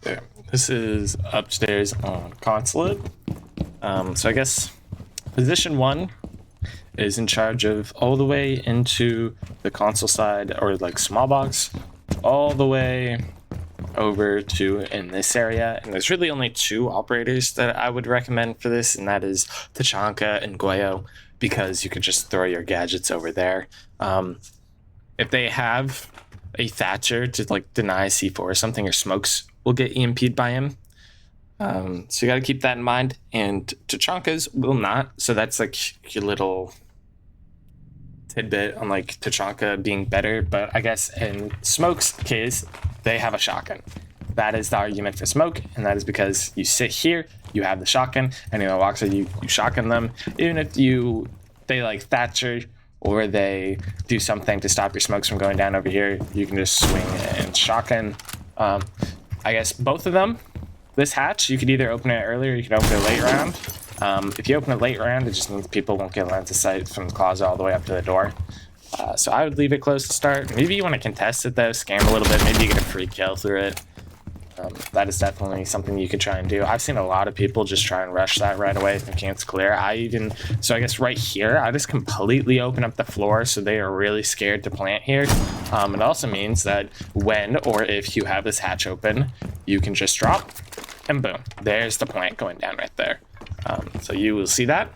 There. This is upstairs on consulate. So I guess position one is in charge of all the way into the console side, or like small box, all the way over to in this area. And there's really only two operators that I would recommend for this, and that is Tachanka and Goyo, because you could just throw your gadgets over there. If they have a Thatcher to like deny C4 or something, or smokes will get EMP'd by him. So you got to keep that in mind. And Tachanka's will not. So that's like your little tidbit on like Tachanka being better. But I guess in Smoke's case, they have a shotgun. That is the argument for Smoke, and that is because you sit here, you have the shotgun, anyone walks at you, you shotgun them. Even if they like Thatcher or they do something to stop your smokes from going down over here, you can just swing and shotgun. I guess both of them, this hatch, you could either open it earlier or you can open it late round. If you open it late round, it just means people won't get line of sight from the closet all the way up to the door. So I would leave it close to start. Maybe you want to contest it though, scam a little bit, maybe you get a free kill through it. That is definitely something you could try and do. I've seen a lot of people just try and rush that right away thinking it's clear. So I guess right here, I just completely open up the floor so they are really scared to plant here. It also means that when or if you have this hatch open, you can just drop and boom, there's the plant going down right there. So you will see that.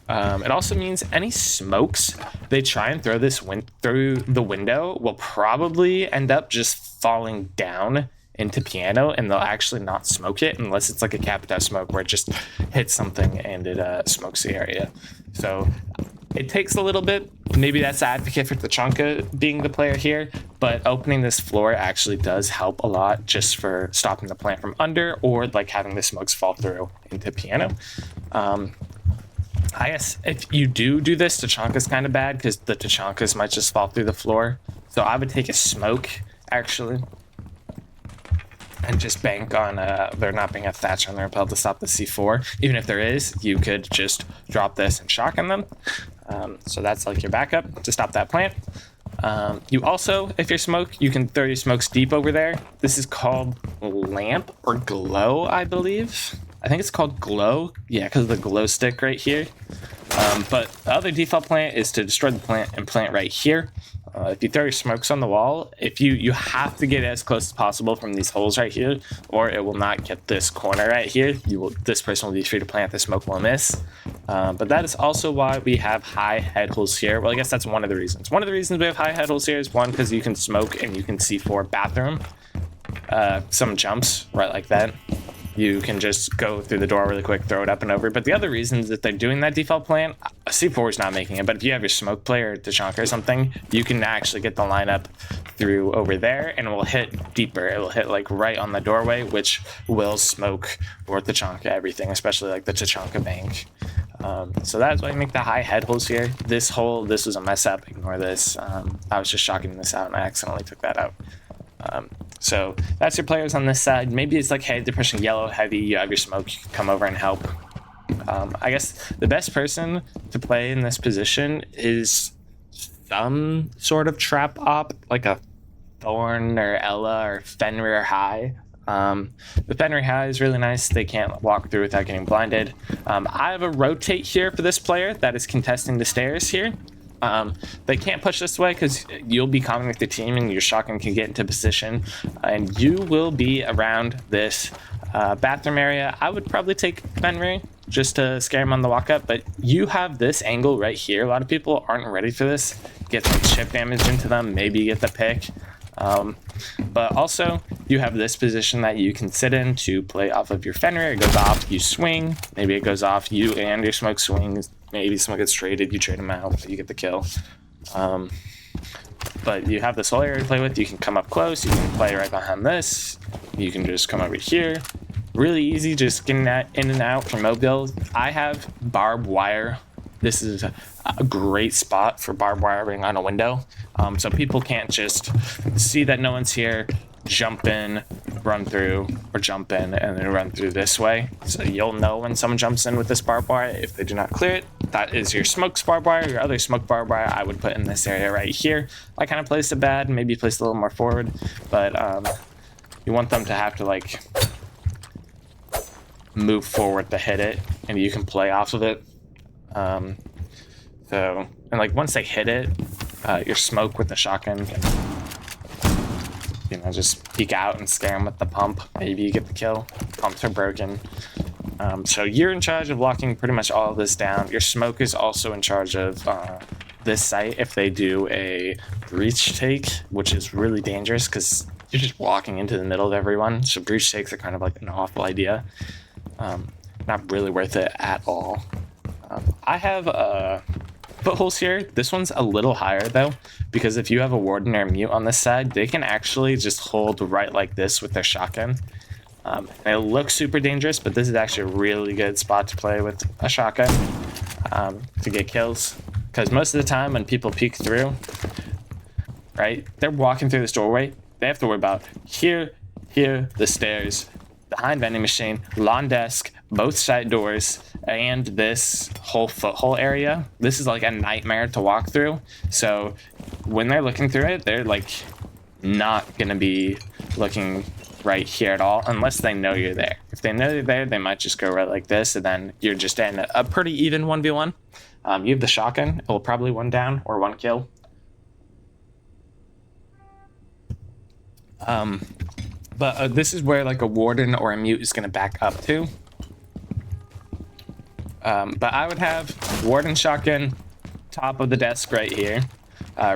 It also means any smokes they try and throw through the window will probably end up just falling down into piano, and they'll actually not smoke it unless it's like a Capita smoke where it just hits something and it smokes the area. So it takes a little bit. Maybe that's the advocate for Tachanka being the player here, but opening this floor actually does help a lot just for stopping the plant from under, or like having the smokes fall through into piano. I guess if you do this, Tachanka's kind of bad because the Tachankas might just fall through the floor. So I would take a smoke actually, and just bank on there not being a Thatcher on their repel to stop the C4. Even if there is, you could just drop this and shotgun them. So that's like your backup to stop that plant. You also, if you're smoke, you can throw your smokes deep over there. This is called lamp or glow, I believe. I think it's called glow. Yeah, because of the glow stick right here. But the other default plant is to destroy the plant and plant right here. If you throw your smokes on the wall, you have to get as close as possible from these holes right here, or it will not get this corner right here. This person will be free to plant, the smoke will miss. But that is also why we have high head holes here. Well, I guess that's one of the reasons. One of the reasons we have high head holes here is one, because you can smoke and you can C4 bathroom. Some jumps right like that. You can just go through the door really quick, throw it up and over. But the other reason is that they're doing that default plan, C4 is not making it, but if you have your smoke player or Tachanka or something, you can actually get the lineup through over there and it will hit deeper. It will hit like right on the doorway, which will smoke or Tachanka everything, especially like the Tachanka bank. So that's why you make the high head holes here. This hole, this was a mess up, ignore this. I was just shocking this out and I accidentally took that out. So that's your players on this side. Maybe it's like, hey, they're pushing yellow heavy, you have your smoke, you can come over and help. I guess the best person to play in this position is some sort of trap op, like a Thorn or Ella or Fenrir High. The Fenrir High is really nice. They can't walk through without getting blinded. I have a rotate here for this player that is contesting the stairs here. They can't push this way because you'll be coming with the team and your shotgun can get into position and you will be around this bathroom area. I would probably take Fenrir just to scare him on the walk up, but you have this angle right here. A lot of people aren't ready for this. Get some chip damage into them, maybe get the pick. But also you have this position that you can sit in to play off of your Fenrir. It goes off, you swing, maybe it goes off, you and your smoke swings, maybe someone gets traded, you trade them out, you get the kill. But you have this whole area to play with. You can come up close, you can play right behind this, you can just come over here. Really easy, just getting that in and out from mobile. I have barbed wire. This is a great spot for barbed wiring on a window. So people can't just see that no one's here, jump in, run through, or jump in and then run through this way. So you'll know when someone jumps in with this barbed wire. If they do not clear it, that is your smoke barbed wire. Your other smoke barbed wire I would put in this area right here. I kind of placed it bad, maybe placed a little more forward, but you want them to have to like move forward to hit it, and you can play off of it. So, and like once they hit it, your smoke with the shotgun can, you know, just peek out and scare them with the pump. Maybe you get the kill. Pumps are broken. So you're in charge of locking pretty much all of this down. Your smoke is also in charge of this site if they do a breach take, which is really dangerous because you're just walking into the middle of everyone. So breach takes are kind of like an awful idea. Not really worth it at all. I have footholds here. This one's a little higher though, because if you have a warden or a mute on this side, they can actually just hold right like this with their shotgun. It looks super dangerous, but this is actually a really good spot to play with a shotgun to get kills. Because most of the time when people peek through, right, they're walking through this doorway. They have to worry about here, the stairs, behind vending machine, lawn desk, both side doors, and this whole foothole area. This is like a nightmare to walk through. So when they're looking through it, they're like not going to be looking right here at all unless they know you're there. If they know you're there, they might just go right like this, and then you're just in a pretty even 1v1. You have the shotgun. It will probably one down or one kill. But this is where like a warden or a mute is going to back up to. But I would have warden shotgun top of the desk right here.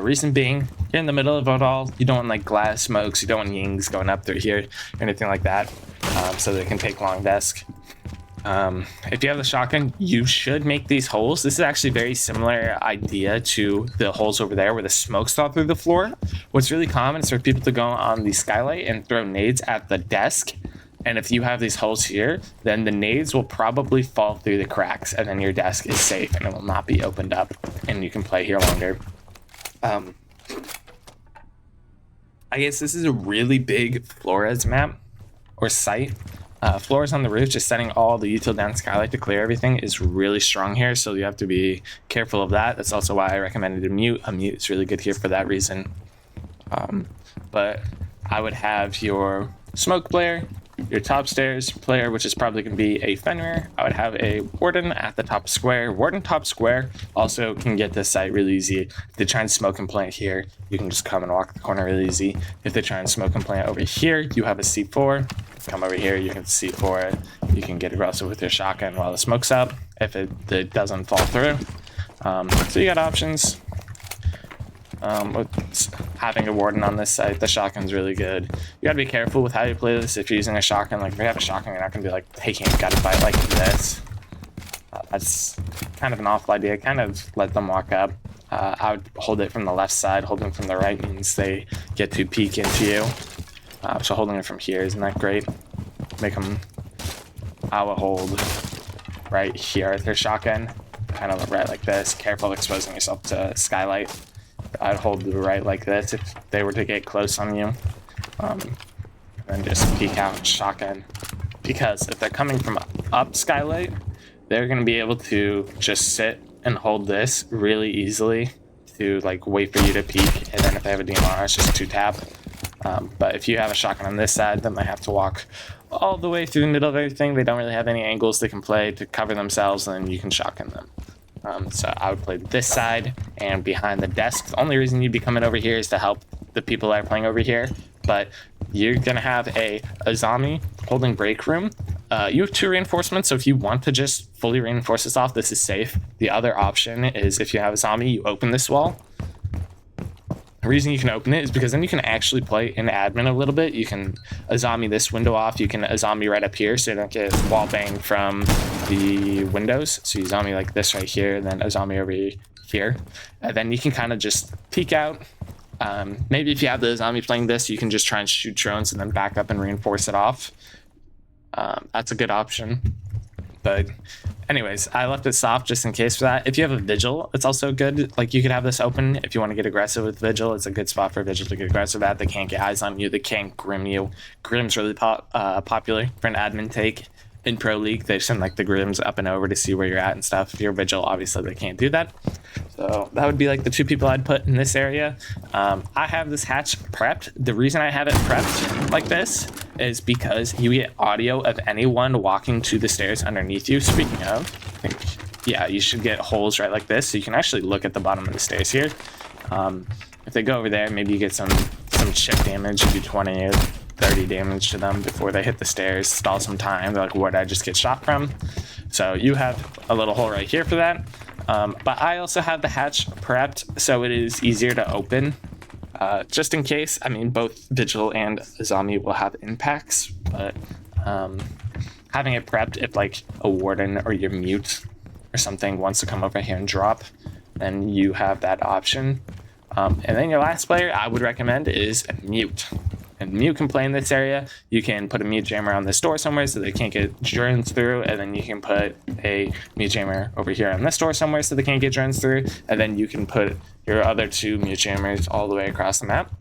Reason being, you're in the middle of it all. You don't want like glass smokes. You don't want yings going up through here or anything like that. So they can take long desk. If you have the shotgun, you should make these holes. This is actually a very similar idea to the holes over there where the smoke's through the floor. What's really common is for people to go on the skylight and throw nades at the desk. And if you have these holes here, then the nades will probably fall through the cracks, and then your desk is safe and it will not be opened up, and you can play here longer. I guess this is a really big Flores map or site. Floors on the roof, just setting all the util down skylight to clear everything is really strong here, so you have to be careful of that. That's also why I recommended a mute. A mute is really good here for that reason. But I would have your smoke player, your top stairs player, which is probably going to be a Fenrir. I would have a warden at the top square. Warden top square also can get this site really easy. If they try and smoke and plant here, you can just come and walk the corner really easy. If they try and smoke and plant over here, you have a C4. Come over here, you can C4 it. You can get aggressive with your shotgun while the smoke's up if it doesn't fall through. So you got options. With having a warden on this site, the shotgun's really good. You gotta be careful with how you play this. If you're using a shotgun, like if you have a shotgun, you're not gonna be like, hey, you gotta fight like this. That's kind of an awful idea. Kind of let them walk up. I would hold it from the left side. Holding from the right means they get to peek into you. So holding it from here isn't that great. Make them. I would hold right here with their shotgun, kind of right like this. Careful exposing yourself to skylight. I'd hold the right like this if they were to get close on you. And then just peek out shotgun. Because if they're coming from up skylight, they're going to be able to just sit and hold this really easily to like wait for you to peek. And then if they have a DMR, it's just 2-tap. But if you have a shotgun on this side, then they have to walk all the way through the middle of everything. They don't really have any angles they can play to cover themselves, and then you can shotgun them. So I would play this side and behind the desk. The only reason you'd be coming over here is to help the people that are playing over here. But you're going to have a zombie holding break room. You have 2 reinforcements, so if you want to just fully reinforce this off, this is safe. The other option is if you have a zombie, you open this wall. The reason you can open it is because then you can actually play in admin a little bit. You can a zombie this window off. You can a zombie right up here so you don't get wall banged from the windows. So you zombie like this right here, and then a zombie over here. And then you can kind of just peek out. Maybe if you have the zombie playing this, you can just try and shoot drones and then back up and reinforce it off. That's a good option. But anyways, I left it soft just in case for that. If you have a vigil, it's also good. Like you could have this open if you want to get aggressive with vigil. It's a good spot for vigil to get aggressive at. They can't get eyes on you. They can't grim you. Grim's really popular for an admin take. In Pro League, they send like the Grims up and over to see where you're at and stuff. If you're Vigil, obviously they can't do that. So that would be like the 2 people I'd put in this area. I have this hatch prepped. The reason I have it prepped like this is because you get audio of anyone walking to the stairs underneath you. Speaking of, I think, yeah, you should get holes right like this, so you can actually look at the bottom of the stairs here. If they go over there, maybe you get some chip damage. You do 20 or 30 damage to them before they hit the stairs. Stall some time. They're like, where did I just get shot from? So you have a little hole right here for that. But I also have the hatch prepped so it is easier to open. Just in case. I mean, both Vigil and Zombie will have impacts, but having it prepped if like a warden or your mute or something wants to come over here and drop, then you have that option. And then your last player I would recommend is mute. And mute can play in this area. You can put a mute jammer on this door somewhere so they can't get drones through, and then you can put a mute jammer over here on this door somewhere so they can't get drones through, and then you can put your other 2 mute jammers all the way across the map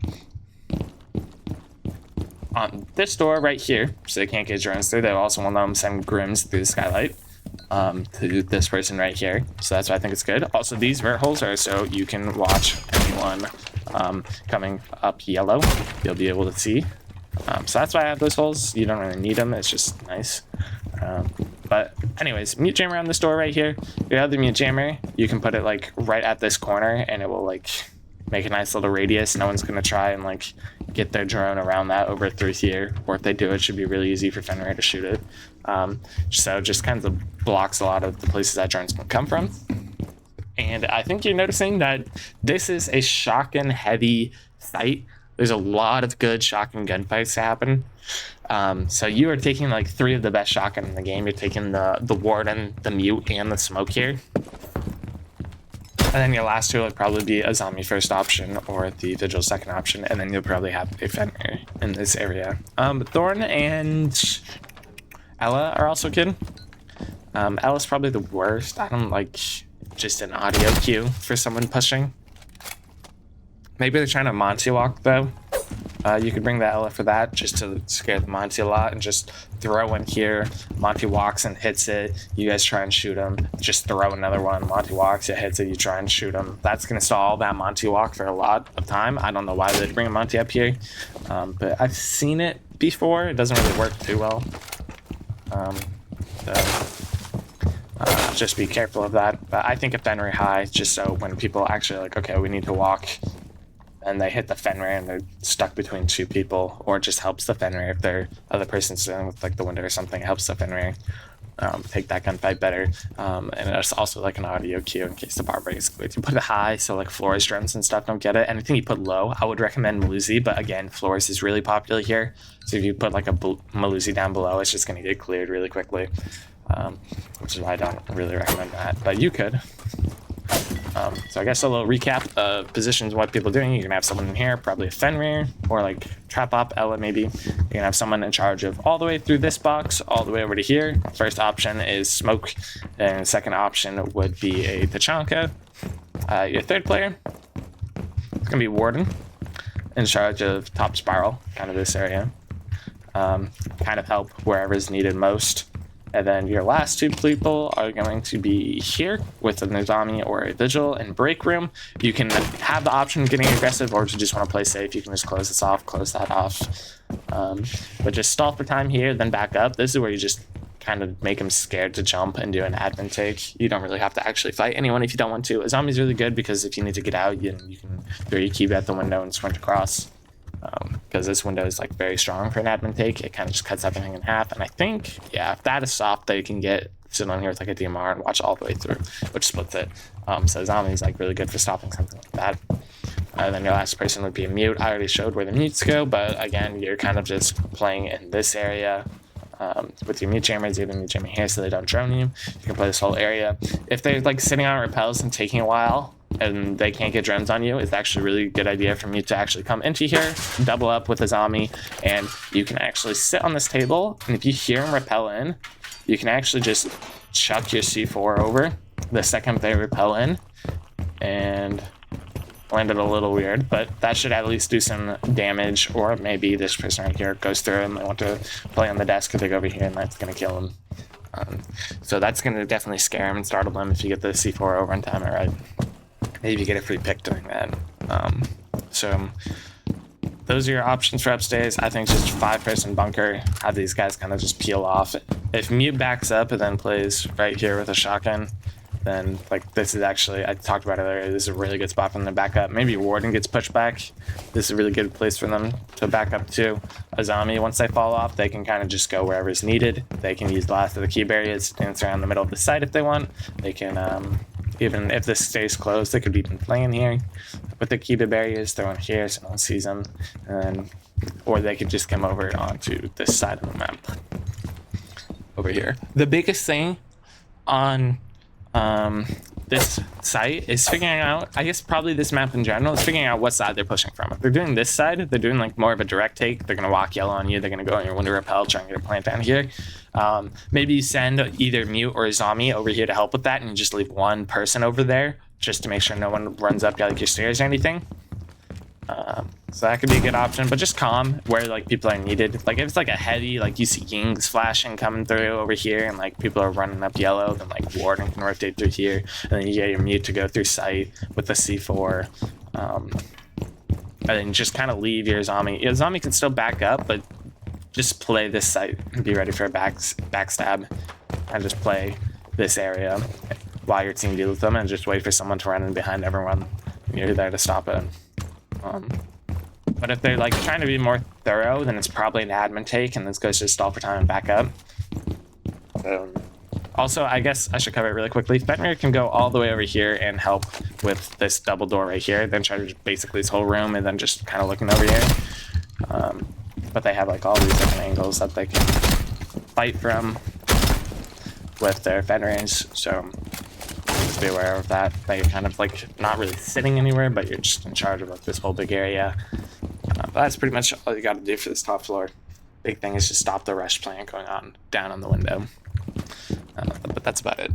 on this door right here so they can't get drones through. They also want them send grims through the skylight to this person right here, so that's why I think it's good. Also, these vert holes are so you can watch anyone coming up yellow. You'll be able to see, so that's why I have those holes. You don't really need them, it's just nice. But anyways, mute jammer on this door right here. Your other mute jammer, you can put it like right at this corner and it will like make a nice little radius. No one's gonna try and like get their drone around that over through here, or if they do, it should be really easy for Fenrir to shoot it. So just kind of blocks a lot of the places that drones can come from. And I think you're noticing that this is a shotgun heavy site. There's a lot of good shotgun gunfights to happen. So you are taking like 3 of the best shotgun in the game. You're taking the warden, the mute, and the smoke here. And then your last 2 would probably be a zombie first option or the vigil second option, and then you'll probably have a Fenrir in this area. Thorn and Ella are also good. Ella's probably the worst. I don't like just an audio cue for someone pushing. Maybe they're trying to Monty walk though. You could bring the Ella for that, just to scare the Monty a lot, and just throw in here. Monty walks and hits it. You guys try and shoot him. Just throw another one. Monty walks, it hits it. You try and shoot him. That's gonna stall that Monty walk for a lot of time. I don't know why they'd bring a Monty up here, but I've seen it before. It doesn't really work too well. Just be careful of that. But I think of Fenrir high, just so when people actually like, okay, we need to walk, and they hit the Fenrir and they're stuck between 2 people, or it just helps the Fenrir if their other person's sitting with like the window or something, it helps the Fenrir take that gunfight better. And it's also like an audio cue in case the bar breaks. If you put it high, so like floors, drums and stuff don't get it. Anything you put low, I would recommend Malusi, but again, floors is really popular here. So if you put like a Malusi down below, it's just gonna get cleared really quickly. Which is why I don't really recommend that, but you could. So I guess a little recap of positions, what people are doing. You're gonna have someone in here, probably a Fenrir, or like trap op Ella maybe. You're gonna have someone in charge of all the way through this box, all the way over to here. First option is smoke, and second option would be a Tachanka. Your third player is gonna be warden, in charge of top spiral, kind of this area. Kind of help wherever is needed most. And then your last 2 people are going to be here with a Nizami or a Vigil in break room. You can have the option of getting aggressive, or if you just want to play safe, you can just close this off, close that off. But just stall for time here, then back up. This is where you just kind of make them scared to jump and do an admin take. You don't really have to actually fight anyone if you don't want to. A zombie's really good because if you need to get out, you can throw your cube at the window and sprint across. Because this window is like very strong for an admin take. It kind of just cuts everything in half, and I think, yeah, if that is soft, that you can sit on here with like a DMR and watch all the way through, which splits it. So zombie is like really good for stopping something like that. And then your last person would be a mute. I already showed where the mutes go, but again, you're kind of just playing in this area with your mute jammers. You have a mute jammer here so they don't drone you. You can play this whole area. If they're like sitting on repels and taking a while, and they can't get drones on you, it's actually a really good idea for me to actually come into here, double up with a zombie, and you can actually sit on this table, and if you hear him repel in, you can actually just chuck your C4 over the second they repel in, and landed a little weird, but that should at least do some damage. Or maybe this person right here goes through and they want to play on the desk, if they go over here and that's going to kill him. So that's going to definitely scare him and startle him if you get the C4 over and time it right. Maybe you get a free pick doing that. So those are your options for upstairs. I think just 5-person bunker, have these guys kind of just peel off. If Mute backs up and then plays right here with a shotgun, then like this is actually, I talked about it earlier, this is a really good spot for them to back up. Maybe Warden gets pushed back. This is a really good place for them to back up to. A zombie, once they fall off, they can kind of just go wherever is needed. They can use the last of the key barriers to dance around the middle of the site if they want. They can, even if this stays closed, they could be playing here with the key barriers, throw in here so no one sees them, and or they could just come over onto this side of the map over here. The biggest thing on this site is figuring out, I guess probably this map in general, is figuring out what side they're pushing from. If they're doing this side, they're doing like more of a direct take. They're gonna walk yellow on you. They're gonna go on your window repel, try and get a plant down here. Maybe you send either Mute or a zombie over here to help with that, and you just leave one person over there just to make sure no one runs up like your stairs or anything. So that could be a good option, but just calm where like people are needed. Like if it's like a heavy, like you see Yings flashing coming through over here and like people are running up yellow, then like Warden can rotate through here, and then you get your Mute to go through sight with the C4. And then just kind of leave your zombie. Your zombie can still back up, but just play this site and be ready for a backstab, and just play this area while your team deals with them, and just wait for someone to run in behind everyone. You're there to stop it. But if they're like trying to be more thorough, then it's probably an admin take, and this goes to stall for time and back up. Also, I guess I should cover it really quickly. Fenrir can go all the way over here and help with this double door right here, then try to just basically this whole room, and then just kind of looking over here. But they have like all these different angles that they can fight from with their Fenrirs, so just be aware of that. That you're kind of like not really sitting anywhere, but you're just in charge of like this whole big area. But that's pretty much all you got to do for this top floor. Big thing is just stop the rush plant going on down on the window. But that's about it.